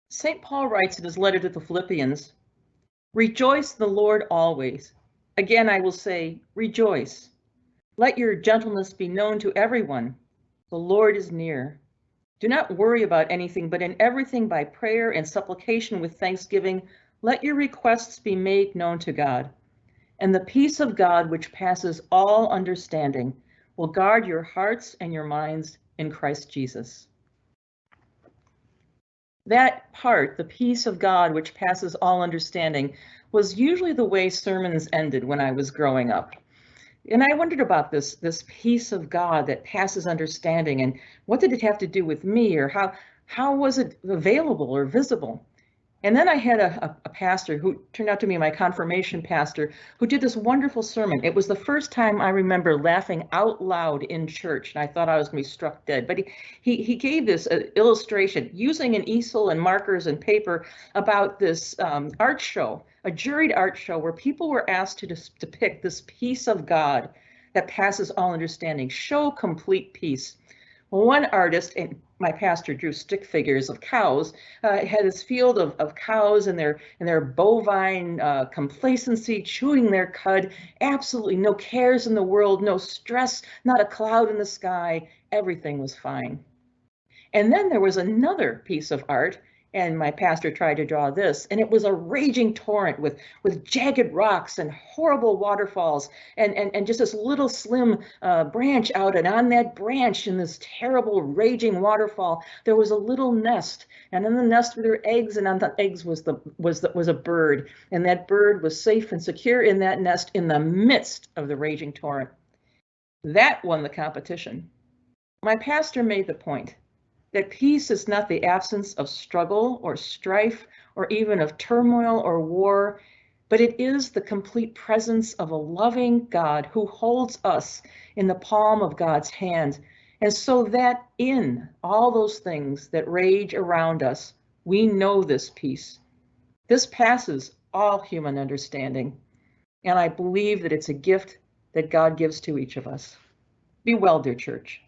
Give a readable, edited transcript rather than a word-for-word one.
St. Paul writes in his letter to the Philippians, "Rejoice in the Lord always. Again, I will say, rejoice. Let your gentleness be known to everyone. The Lord is near. Do not worry about anything, but in everything by prayer and supplication with thanksgiving, let your requests be made known to God. And the peace of God, which passes all understanding, will guard your hearts and your minds in Christ Jesus." That part, the peace of God, which passes all understanding, was usually the way sermons ended when I was growing up. And I wondered about this peace of God that passes understanding, and what did it have to do with me, or how was it available or visible? And then I had a pastor who turned out to be my confirmation pastor, who did this wonderful sermon. It was the first time I remember laughing out loud in church, and I thought I was going to be struck dead. But he gave this illustration using an easel and markers and paper about this art show, a juried art show where people were asked to depict this peace of God that passes all understanding, show complete peace. Well, one artist, and my pastor drew stick figures of cows, had this field of cows and their bovine complacency, chewing their cud, absolutely no cares in the world, no stress, not a cloud in the sky, everything was fine. And then there was another piece of art, and my pastor tried to draw this, and it was a raging torrent with jagged rocks and horrible waterfalls, and just this little slim branch out, and on that branch in this terrible raging waterfall, there was a little nest, and in the nest were their eggs, and on the eggs was a bird, and that bird was safe and secure in that nest in the midst of the raging torrent. That won the competition. My pastor made the point that peace is not the absence of struggle or strife or even of turmoil or war, but it is the complete presence of a loving God who holds us in the palm of God's hand. And so that in all those things that rage around us, we know this peace. This passes all human understanding. And I believe that it's a gift that God gives to each of us. Be well, dear church.